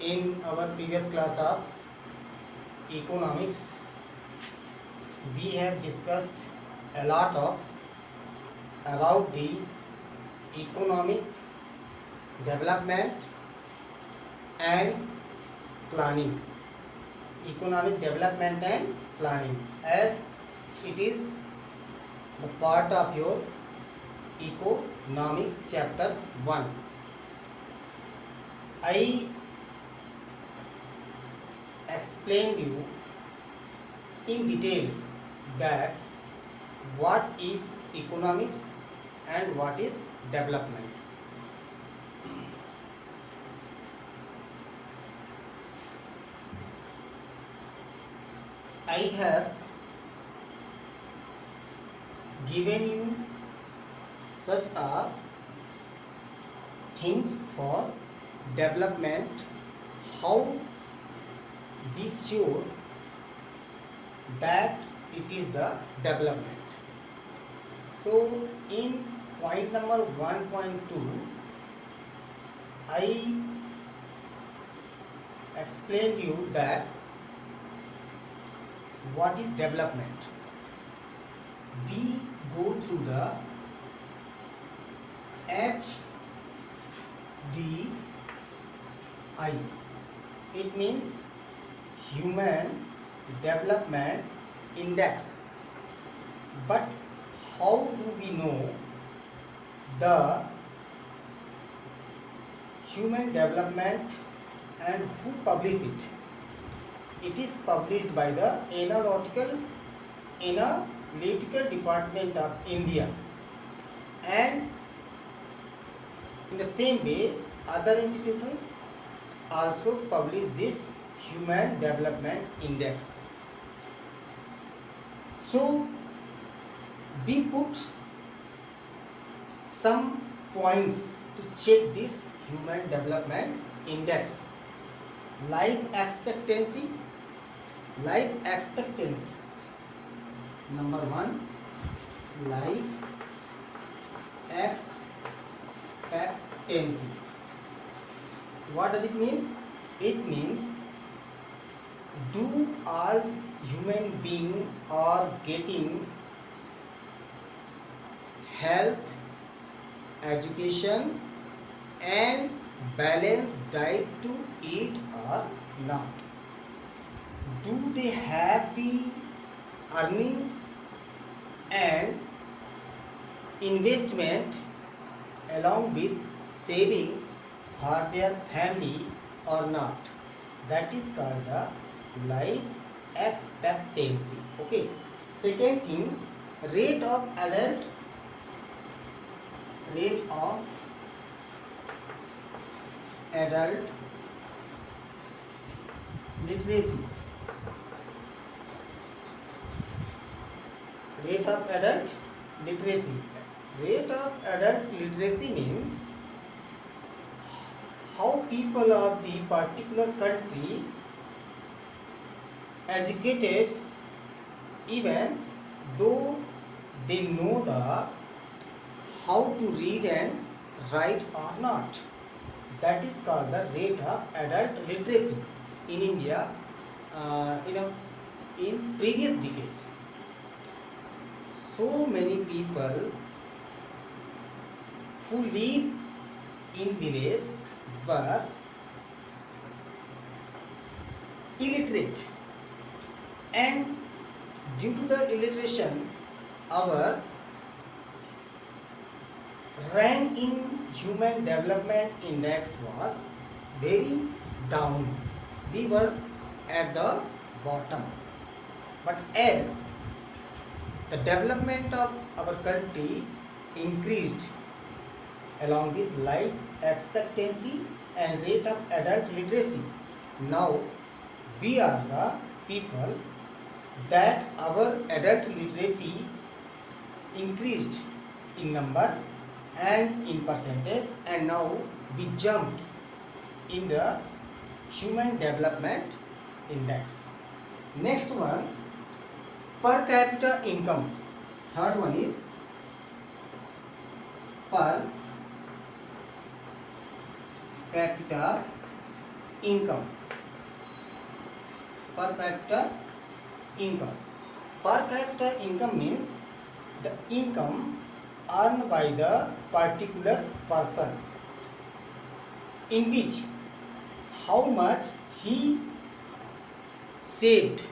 In our previous class of economics, we have discussed a lot of about the economic development and planning. Economic development and planning, as it is the part of your economics chapter 1. I explained you in detail that what is economics and what is development. I have given you such a things for development, how be sure that it is the development. So in point number 1.2, I explained you that what is development. We go through the HDI. It means Human Development Index. But how do we know the human development and who publish it? It is published by the Analytical Department of India, and in the same way other institutions also publish this Human Development Index. So we put some points to check this Human Development Index. Life expectancy. Number 1, life expectancy. What does it mean? It means, do all human beings are getting health, education and balanced diet to eat or not? Do they have the earnings and investment along with savings for their family or not? That is called the life expectancy. Okay. Second thing, rate of adult literacy. Rate of adult literacy. Rate of adult literacy means how people of the particular country educated even though they know the how to read and write or not. That is called the rate of adult literacy in India in previous decade. So many people who live in village were illiterate, and due to the illiterations, our rank in Human Development Index was very down. We were at the bottom. But as the development of our country increased along with life expectancy and rate of adult literacy, now we are the people that our adult literacy increased in number and in percentage, and now we jumped in the Human Development Index. Next one, per capita income. Third one is per capita income. Per capita income. Per capita income means the income earned by the particular person, in which how much he saved,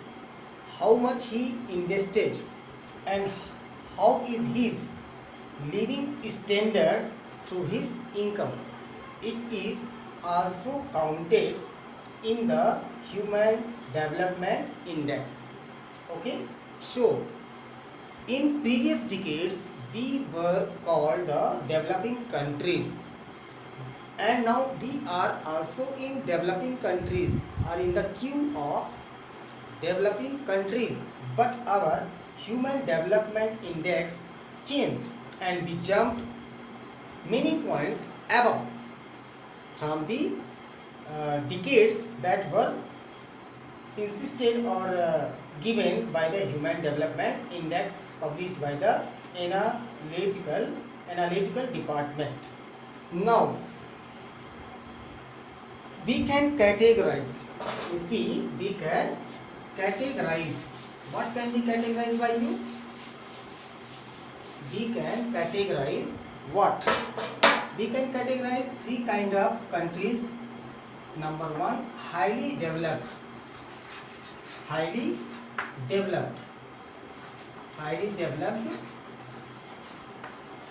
how much he invested, and how is his living standard through his income. It is also counted in the Human Development Index. Okay, so in previous decades we were called the developing countries, and now we are also in developing countries, are in the queue of developing countries, but our Human Development Index changed and we jumped many points above from the decades that were insisted or given by the Human Development Index published by the analytical department. Now we can categorize. You see, we can categorize. What can be categorized by you? We can categorize what? We can categorize three kind of countries. Number one, highly developed. Highly developed. Highly developed.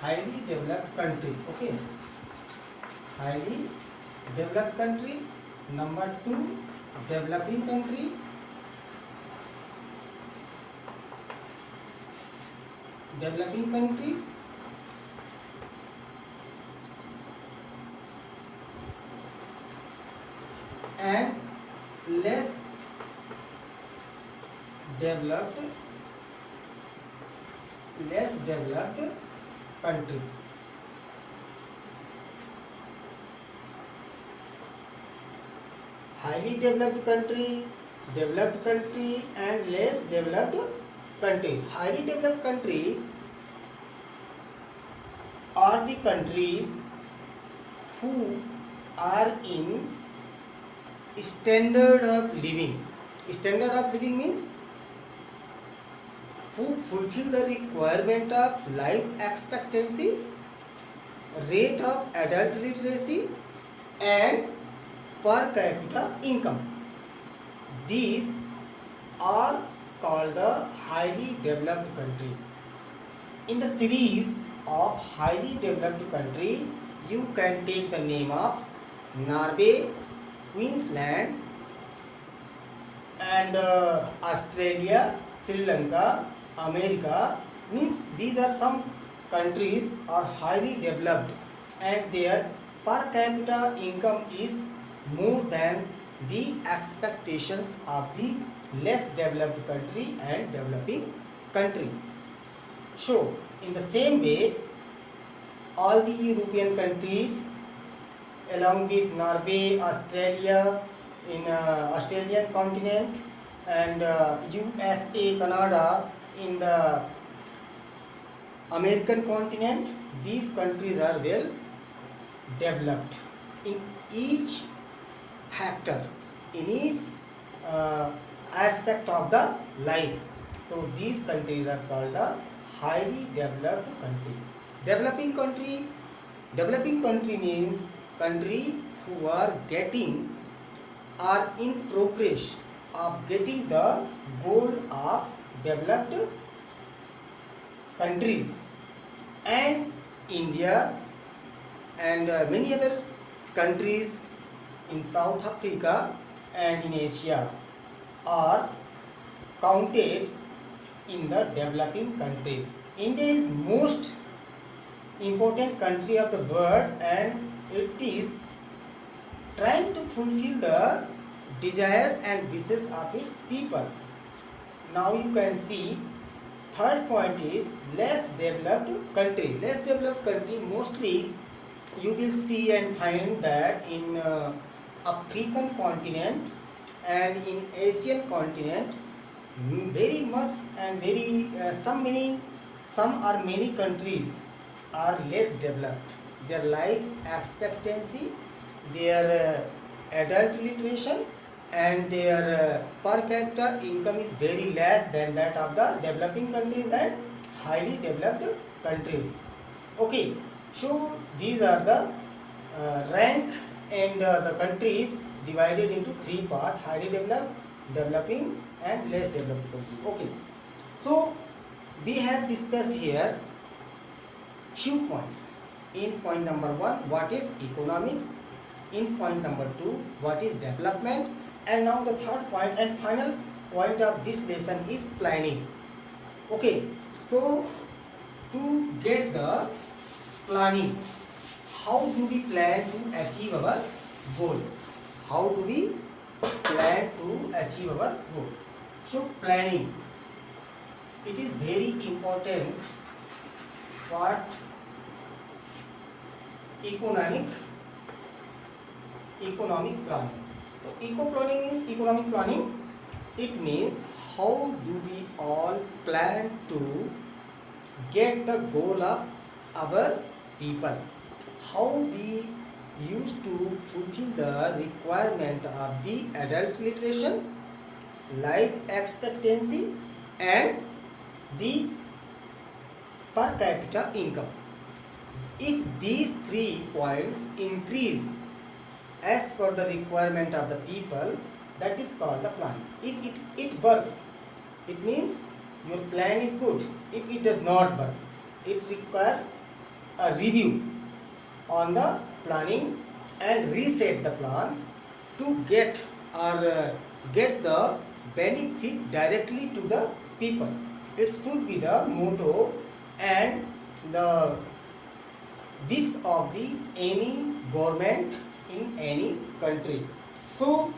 Highly developed country. Okay. Highly developed country. Number two, developing country. Developing country. And less developed country. Highly developed country, and less developed country. Highly developed country are the countries who are in standard of living. Standard of living means who fulfill the requirement of life expectancy, rate of adult literacy, and per capita income. These are called the highly developed country. In the series of highly developed country, you can take the name of Norway, Queensland, and Australia, Sri Lanka, America. Means these are some countries are highly developed and their per capita income is more than the expectations of the less developed country and developing country. So in the same way, all the European countries along with Norway, Australia in Australian continent, and USA, Canada in the American continent, these countries are well developed in each factor, in each aspect of the life. So these countries are called the highly developed country. Developing country means country who are in progress of getting the goal of developed countries. And India and many other countries in South Africa and in Asia are counted in the developing countries. India is most important country of the world and it is trying to fulfill the desires and wishes of its people. Now you can see third point is less developed country. Less developed country, mostly you will see and find that in African continent and in Asian continent, very much and very some are many countries are less developed. Their life expectancy, their adult illiteration and their per capita income is very less than that of the developing countries and highly developed countries. Okay, so these are the rank and the countries divided into three parts: highly developed, developing and less developed countries. Okay, so we have discussed here few points. In point number 1, what is economics? In point number 2, what is development? And now the third point and final point of this lesson is planning. Okay, so to get the planning, how do we plan to achieve our goal? How do we plan to achieve our goal? So planning, it is very important part economic planning. So eco-planning means economic planning. It means how do we all plan to get the goal of our people. How we used to fulfill the requirement of the adult illiteration, life expectancy and the per capita income. If these 3 points increase as per the requirement of the people, that is called the plan. If it works, it means your plan is good. If it does not work, it requires a review on the planning and reset the plan to get the benefit directly to the people. It should be the motto and the wish of the any government in any country. So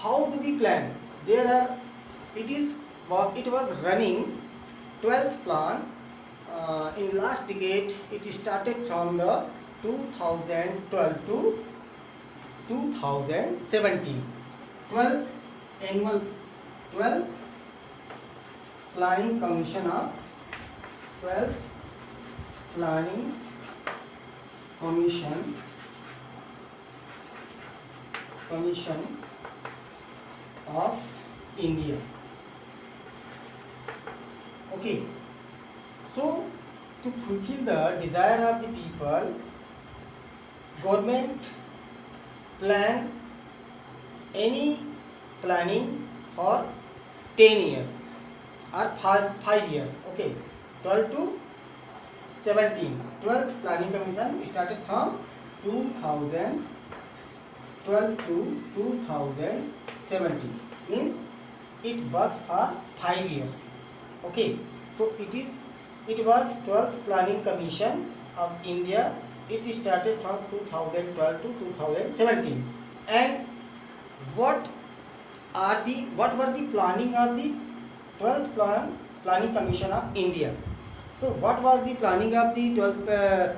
how do we plan? It was running 12th plan in last decade. It started from the 2012 to 2017. 12th annual 12th planning commission of 12th planning commission of India. Okay, so to fulfill the desire of the people, government plan any planning for 10 years or 5 years. Okay, 12 to 17. 12th planning commission started from 2012 to 2017. Means it works for 5 years. Okay, so it was 12th planning commission of India. It started from 2012 to 2017. And what were the planning of the 12th planning commission of India? So what was the planning of the 12th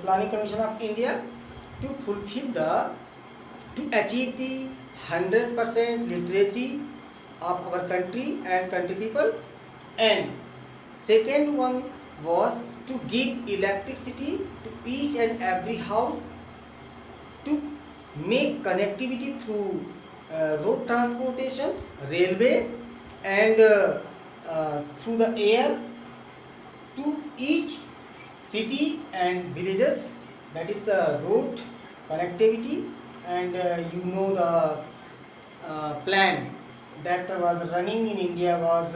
planning commission of India? To achieve the 100% literacy of our country and country people. And second one was to give electricity to each and every house, to make connectivity through road transportations, railway and through the air to each city and villages. That is the road connectivity. And the plan that was running in India was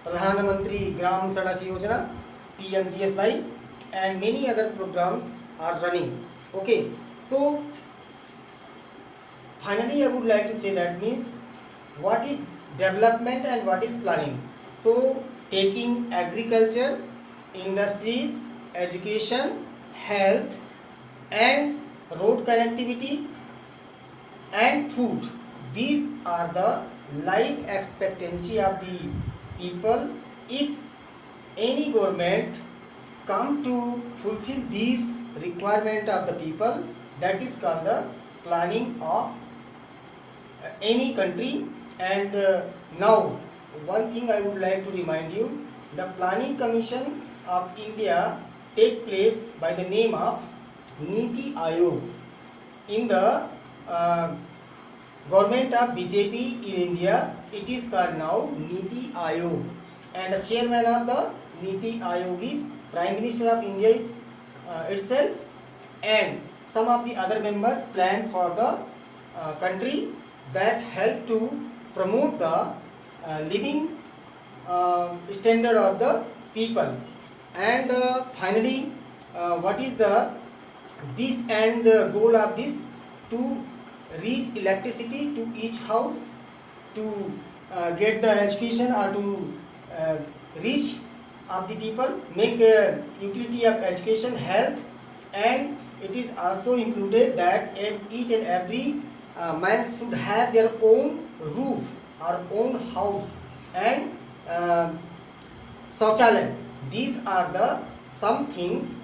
Pradhan Mantri Gram Sadak Yojana, PMGSY, and many other programs are running. Okay, so finally I would like to say that means what is development and what is planning. So taking agriculture, industries, education, health and road connectivity and food, these are the life expectancy of the people. If any government come to fulfill these requirement of the people, that is called the planning of any country. And now one thing I would like to remind you, the planning commission of India take place by the name of Niti Ayog. In the government of BJP in India, it is called now Niti Ayog, and the chairman of the Niti Ayog is Prime Minister of India is itself, and some of the other members plan for the country that help to promote the living standard of the people. And finally, what is the this and the goal of this? To reach electricity to each house, to get the education, or to reach of the people, make utility of education, health, and it is also included that each and every man should have their own roof or own house and Shauchalaya. These are the some things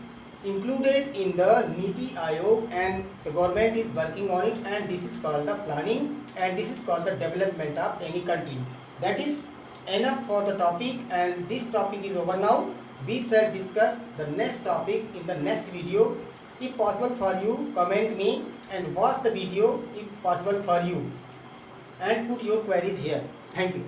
included in the Niti Ayog, and the government is working on it, and this is called the planning, and this is called the development of any country. That is enough for the topic, and this topic is over now. We shall discuss the next topic in the next video. If possible for you, comment me and watch the video if possible for you, and put your queries here. Thank you.